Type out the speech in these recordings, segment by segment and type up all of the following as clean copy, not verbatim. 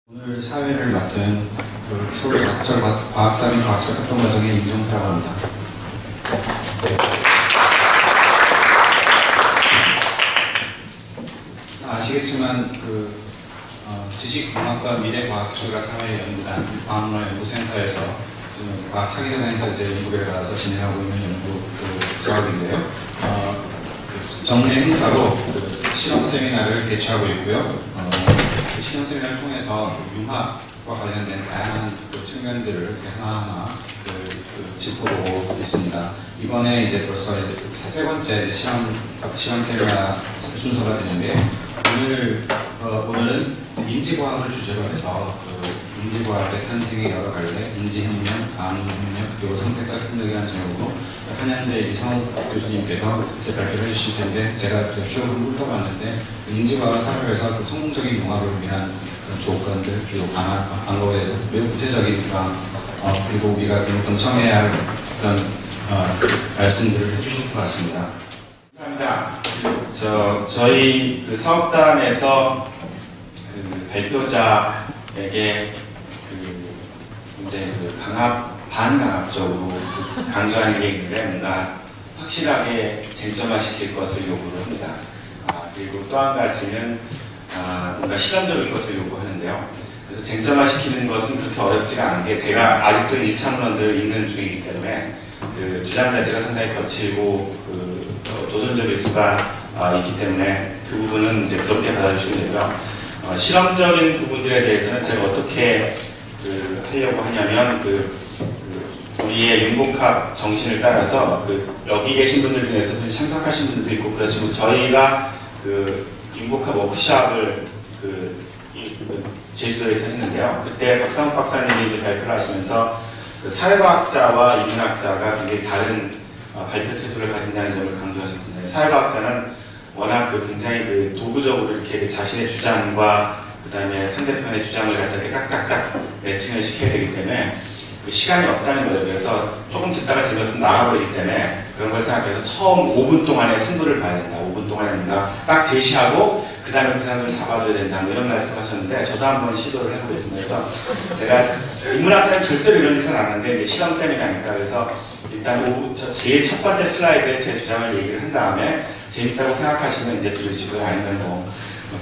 오늘 사회를 맡은 서울의 과학사 및 과학적 활동과정의 임종태라고 합니다. 아시겠지만 지식공학과 미래과학기술과 사회연구단 과학문화연구센터에서 과학 차기전에서 이제 연구비를 받아서 진행하고 있는 연구 작업인데요. 정례 행사로 실험 세미나를 개최하고 있고요. 실험 세미나를 통해서 융합과 관련된 다양한 측면들을 하나하나 짚어보고 있습니다. 이번에 이제 벌써 세 번째 실험 세미나 순서가 되는데 오늘은 인지과학을 주제로 해서 인지과학의 탄생의 여러 갈래, 인지혁명, 가문혁명, 그리고 선택적 협력이라는 제목으로 한양대 이성욱 교수님께서 발표를 해주실 텐데 제가 쭉 훑어봤는데 인지과학 사회에서 성공적인 융합을 위한 그런 조건들 그리고 방법에 대해서 매우 구체적인 그리고 우리가 동참해야 할 그런 말씀들을 해주실 것 같습니다. 감사합니다. 저희 사업단에서 발표자에게 이제 반강압적으로 강조하는 게 있는데 뭔가 확실하게 쟁점화시킬 것을 요구를 합니다. 그리고 또 한 가지는 뭔가 실험적일 것을 요구하는데요. 그래서 쟁점화시키는 것은 그렇게 어렵지가 않은 게 제가 아직도 1차론들을 읽는 중이기 때문에 주장 자체가 상당히 거칠고 도전적일 수가 있기 때문에 그 부분은 이제 그렇게 받아주시면 되고요. 실험적인 부분들에 대해서는 제가 어떻게 하려고 하냐면 우리의 융복합 정신을 따라서 여기 계신 분들 중에서도 참석하신 분들도 있고 그렇지만 저희가 융복합 워크숍을 제주도에서 했는데요. 그때 박상욱 박사님이 이제 발표를 하시면서 사회과학자와 인문학자가 굉장히 다른 발표 태도를 가진다는 점을 강조하셨습니다. 사회과학자는 워낙 굉장히 도구적으로 이렇게 자신의 주장과 그 다음에 상대편의 주장을 갖다 이렇게 딱딱딱 매칭을 시켜야 되기 때문에 시간이 없다는 거예요. 그래서 조금 듣다가 재미없으면 나가버리기 때문에 그런 걸 생각해서 처음 5분 동안의 승부를 봐야 된다. 5분 동안에 뭔가 딱 제시하고 그 다음에 그 사람을 잡아줘야 된다. 이런 말씀 하셨는데 저도 한번 시도를 해보겠습니다. 그래서 제가 인문학자는 절대로 이런 짓은 안 하는데 이제 실험 세미나니까 그래서 일단 제일 첫 번째 슬라이드에 제 주장을 얘기를 한 다음에 재밌다고 생각하시면 이제 들으시고요. 아니면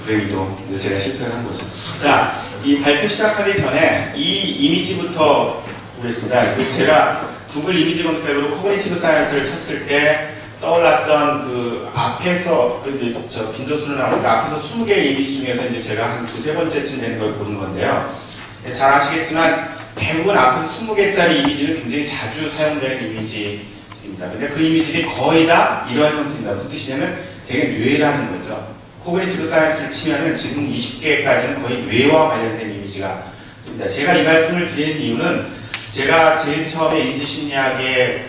불행히도 제가 실패를 한 거죠. 자, 이 발표 시작하기 전에 이 이미지부터 보겠습니다. 제가 구글 이미지 검색으로 코그니티브 사이언스를 쳤을 때 떠올랐던 앞에서 빈도수로 나오니까 앞에서 20개의 이미지 중에서 이제 제가 한 두세 번째쯤 되는 걸 보는 건데요. 잘 아시겠지만 대부분 앞에서 20개짜리 이미지는 굉장히 자주 사용되는 이미지입니다. 근데 그 이미지들이 거의 다 이러한 형태입니다. 무슨 뜻이냐면 되게 뇌라는 거죠. 코그니티브 사이언스를 치면은 지금 20개까지는 거의 뇌와 관련된 이미지가 됩니다. 제가 이 말씀을 드리는 이유는 제가 제일 처음에 인지심리학의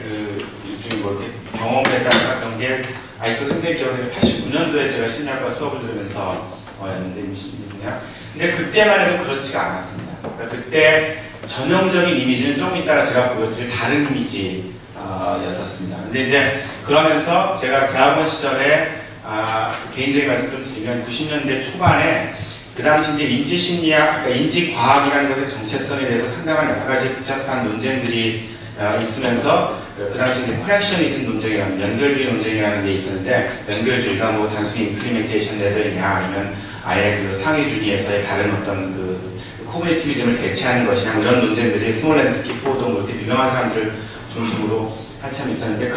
일종의 이렇게 경험을 했다니까 그런 게 아직도 생생히 기억나요. 89년도에 제가 심리학과 수업을 들으면서 였는데 인지심리학. 근데 그때만 해도 그렇지가 않았습니다. 그러니까 그때 전형적인 이미지는 조금 이따가 제가 보여드릴 다른 이미지였었습니다. 근데 이제 그러면서 제가 대학원 시절에 개인적인 말씀 좀 드리면 90년대 초반에 그 당시 이제 인지심리학, 그러니까 인지과학이라는 것의 정체성에 대해서 상당한 여러 가지 복잡한 논쟁들이 있으면서 그 당시 이제 커넥셔니즘 논쟁이라는 연결주의 논쟁이라는 게 있었는데 연결주의가 단순히 임플리멘테이션 레벨이냐 아니면 아예 상위준위에서의 다른 어떤 코그니티비즘을 대체하는 것이냐 이런 논쟁들이 스몰렌스키, 포도 이렇게 유명한 사람들 중심으로 한참 있었는데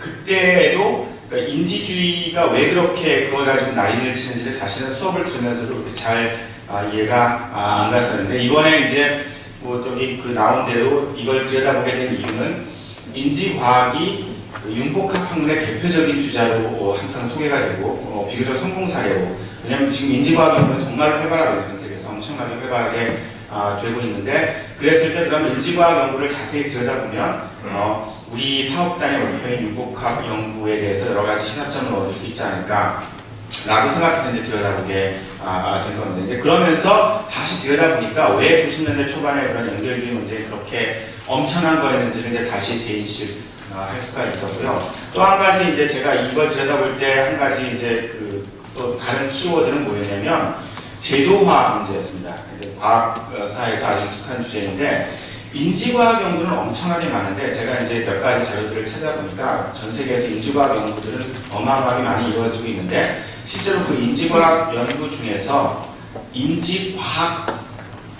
그때도 그러니까 인지주의가 왜 그렇게 그걸 가지고 난리를 치는지를 사실은 수업을 들으면서도 그렇게 잘 이해가 안 갔었는데 이번에 이제 여기 나온 대로 이걸 들여다보게 된 이유는 인지과학이 융복합 학문의 대표적인 주자로 항상 소개가 되고 비교적 성공 사례로 왜냐하면 지금 인지과학 연구는 정말 활발하게 전 세계에서 엄청나게 활발하게 되고 있는데 그랬을 때 그럼 인지과학 연구를 자세히 들여다보면 우리 사업단의 목표인 융복합 연구에 대해서 여러 가지 시사점을 얻을 수 있지 않을까 라고 생각해서 이제 들여다보게 된 겁니다. 이제 그러면서 다시 들여다보니까 왜 90년대 초반에 그런 연결주의 문제에 그렇게 엄청난 거였는지를 이제 다시 재인식할 수가 있었고요. 또 한 가지 이제 제가 이걸 들여다볼 때 한 가지 이제 또 다른 키워드는 뭐였냐면 제도화 문제였습니다. 과학사에서 아주 익숙한 주제인데, 인지과학 연구는 엄청나게 많은데, 제가 이제 몇 가지 자료들을 찾아보니까 전 세계에서 인지과학 연구들은 어마어마하게 많이 이루어지고 있는데, 실제로 그 인지과학 연구 중에서 인지과학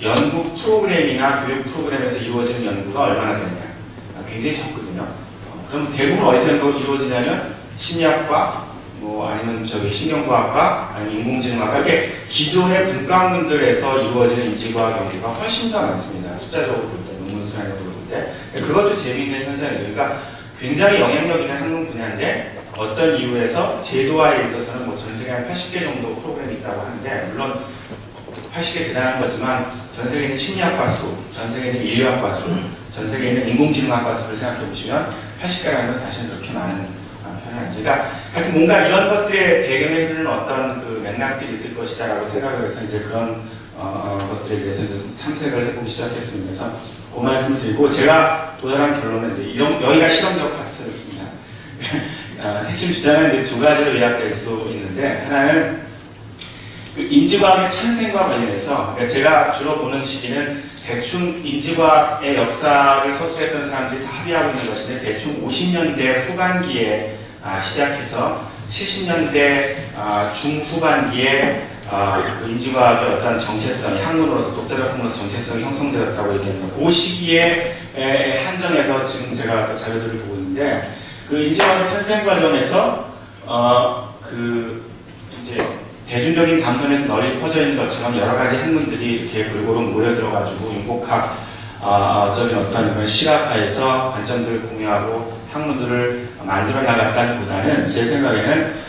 연구 프로그램이나 교육 프로그램에서 이루어지는 연구가 얼마나 되느냐, 굉장히 적거든요. 그럼 대부분 어디서 이루어지냐면 심리학과, 뭐 아니면 신경과학과, 아니면 인공지능학과, 이렇게 기존의 분과학문들에서 이루어지는 인지과학 연구가 훨씬 더 많습니다. 숫자적으로 볼 때, 논문 수량으로 볼 때. 그것도 재미있는 현상이죠. 그러니까 굉장히 영향력 있는 학문 분야인데, 어떤 이유에서 제도화에 있어서는 뭐 전 세계 한 80개 정도 프로그램이 있다고 하는데, 물론 80개 대단한 거지만 전 세계에 있는 심리학과 수, 전 세계에 있는 인류학과 수, 전 세계에 있는 인공지능학과 수를 생각해 보시면 80개라는 건 사실 그렇게 많은 편은 아니죠. 그러니까 하여튼 뭔가 이런 것들의 배경에 흐르는 어떤 그 맥락들이 있을 것이다라고 생각을 해서 이제 그런 것들에 대해서 이제 탐색을 해보기 시작했습니다. 그래서 그 말씀을 드리고, 제가 도달한 결론은 이제 여기가 실험적 파트입니다. 핵심 주장은 이제 두 가지로 요약될 수 있는데, 하나는 그 인지과학의 탄생과 관련해서, 그러니까 제가 주로 보는 시기는 대충 인지과학의 역사를 서술했던 사람들이 다 합의하고 있는 것인데, 대충 50년대 후반기에 시작해서 70년대 중후반기에 그 인지과학의 어떤 정체성이, 학문으로서, 독자적 학문으로서 정체성이 형성되었다고 얘기합니다. 그 시기에 한정해서 지금 제가 그 자료들을 보고 있는데, 그 인지과학의 탄생 과정에서 이제 대중적인 단편에서 널리 퍼져 있는 것처럼 여러 가지 학문들이 이렇게 골고루 모여들어가지고 융복학적인 어떤 그런 시각화에서 관점들을 공유하고 학문들을 만들어 나갔다기보다는, 제 생각에는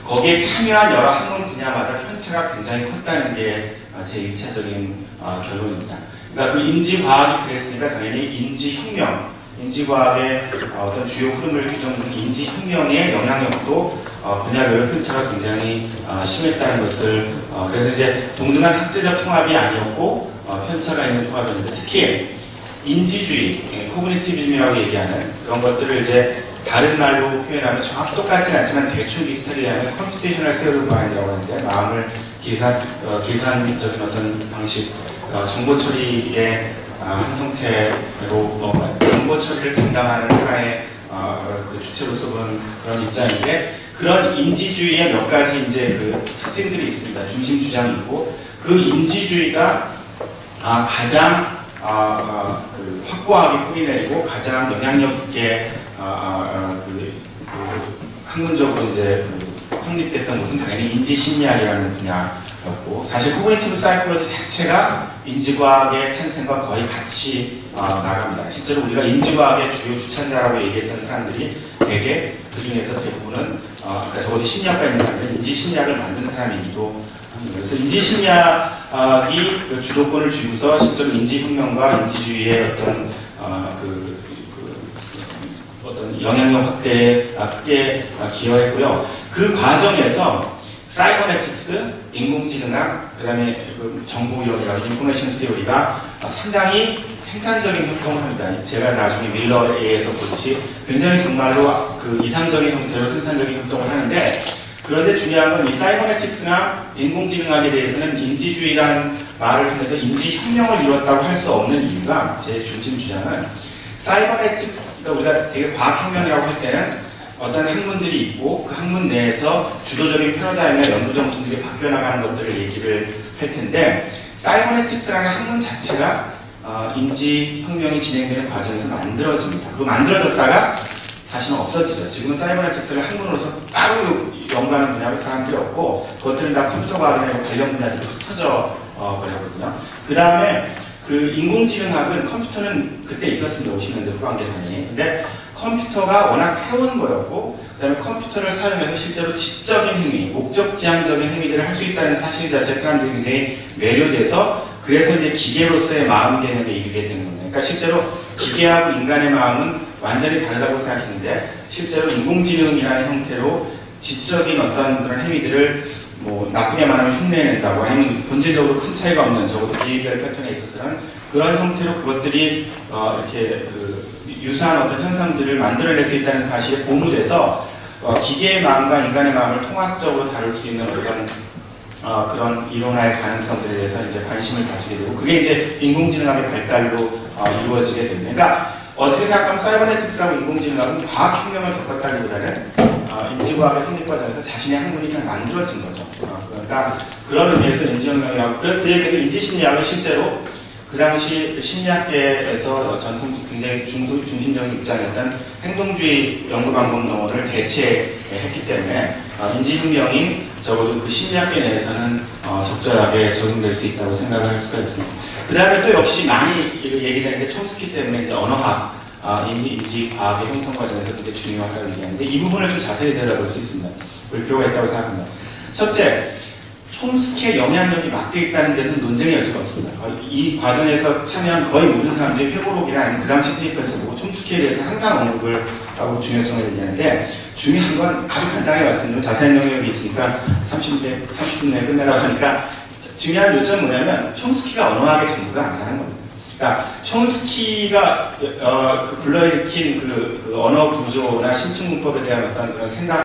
거기에 참여한 여러 학문 분야마다 편차가 굉장히 컸다는 게 제 1차적인 결론입니다. 그러니까 그 인지과학이 그랬으니까 당연히 인지혁명, 인지과학의 어떤 주요 흐름을 규정짓는 인지혁명의 영향력도 분야별 편차가 굉장히 심했다는 것을, 그래서 이제 동등한 학제적 통합이 아니었고 편차가 있는 통합이었는데, 특히 인지주의, 코그니티비즘이라고 얘기하는 그런 것들을 이제 다른 말로 표현하면 정확히 똑같지는 않지만 대충 비슷하게 얘기하면 컴퓨테이셔널 세어리 마인드라고 하는데, 마음을 계산적인 어떤 방식, 정보 처리의 한 형태로 정보 처리를 담당하는 하나의 그 주체로서 보는 그런 입장인데, 그런 인지주의의 몇 가지 이제 그 특징들이 있습니다. 중심 주장이 있고, 그 인지주의가 가장 그 확고하게 뿌리내리고 가장 영향력 있게 학문적으로 이제 확립됐던 것은 당연히 인지심리학이라는 분야였고, 사실 코그니티브 사이콜로지 자체가 인지과학의 탄생과 거의 같이 나갑니다. 실제로 우리가 인지과학의 주요 주찬자라고 얘기했던 사람들이 대개 그 중에서 대부분은 그러니까 적어도 심리학과 있는 사람들은 인지심리학을 만든 사람이기도 합니다. 그래서 인지심리학이 그 주도권을 쥐고서 실제로 인지혁명과 인지주의의 어떤 어떤 영향력 확대에 크게 기여했고요. 그 과정에서 사이버네틱스, 인공지능학, 그 다음에 그 정보이론이라고 인포메이션 시어리가 상당히 생산적인 활동을 합니다. 제가 나중에 밀러에 의해서 보듯이 굉장히 정말로 그 이상적인 형태로 생산적인 활동을 하는데, 그런데 중요한 건 이 사이버네틱스나 인공지능학에 대해서는 인지주의라는 말을 통해서 인지혁명을 이뤘다고 할 수 없는 이유가, 제 중심 주장은 사이버네틱스가 우리가 되게 과학혁명이라고 할 때는 어떤 학문들이 있고 그 학문 내에서 주도적인 패러다임이나 연구 정통들이 바뀌어 나가는 것들을 얘기를 할 텐데, 사이버네틱스라는 학문 자체가 인지혁명이 진행되는 과정에서 만들어집니다. 그리고 만들어졌다가 사실은 없어지죠. 지금은 사이버네틱스를 학문으로서 따로 연구하는 분야가 사람들이 없고, 그것들은 다 컴퓨터 과학이나 관련 분야들로 흩어져 버렸거든요. 그 다음에 그 인공지능학은, 컴퓨터는 그때 있었습니다. 50년대 후반기에 당연히. 근데 컴퓨터가 워낙 새로운 거였고, 그 다음에 컴퓨터를 사용해서 실제로 지적인 행위, 목적지향적인 행위들을 할 수 있다는 사실 자체에 사람들이 굉장히 매료돼서, 그래서 이제 기계로서의 마음 개념에 이르게 되는 겁니다. 그러니까 실제로 기계하고 인간의 마음은 완전히 다르다고 생각했는데, 실제로 인공지능이라는 형태로 지적인 어떤 그런 행위들을 뭐 나쁘게 말하면 흉내낸다고, 아니면 본질적으로 큰 차이가 없는, 적어도 비해별 패턴에 있어서는 그런 형태로 그것들이 이렇게 그 유사한 어떤 현상들을 만들어낼 수 있다는 사실에 고무돼서 기계의 마음과 인간의 마음을 통합적으로 다룰 수 있는 어떤 그런 이론화의 가능성들에 대해서 이제 관심을 가지게 되고, 그게 이제 인공지능학의 발달로 이루어지게 됩니다. 그러니까 어떻게 생각하면 사이버네틱스하고 인공지능학은 과학혁명을 겪었다기보다는 인지과학의 성립 과정에서 자신의 학문이 그냥 만들어진 거죠. 그러니까 그런 의미에서 인지혁명이라고, 그에 비해서 인지심리학은 실제로 그 당시 그 심리학계에서 전통 굉장히 중심적인 입장이었던 행동주의 연구방법론을 대체했기 때문에 인지혁명이 적어도 그 심리학계 내에서는 적절하게 적용될 수 있다고 생각을 할 수가 있습니다. 그 다음에 또 역시 많이 얘기되는 게 촘스키 때문에 이제 언어학, 인지과학의 형성 과정에서 굉장히 중요하다고 얘기하는데, 이 부분을 좀 자세히 들여다볼 수 있습니다. 볼 필요가 있다고 생각합니다. 첫째, 촘스키의 영향력이 막대있다는 데서는 논쟁의 여지가 없습니다. 이 과정에서 참여한 거의 모든 사람들이 회고록이나 아니면 그 당시 페이퍼에서 보고 촘스키에 대해서 항상 언급을 하고 중요성을 얘기하는데, 중요한 건 아주 간단하게 말씀드리면 자세한 영역이 있으니까 30분 내에 끝내라고 하니까, 중요한 요점은 뭐냐면 촘스키가 언어학의 전부가 아니라는 겁니다. 그러니까 촘스키가 불러일으킨 그 언어 구조나 심층문법에 대한 어떤 그런 생각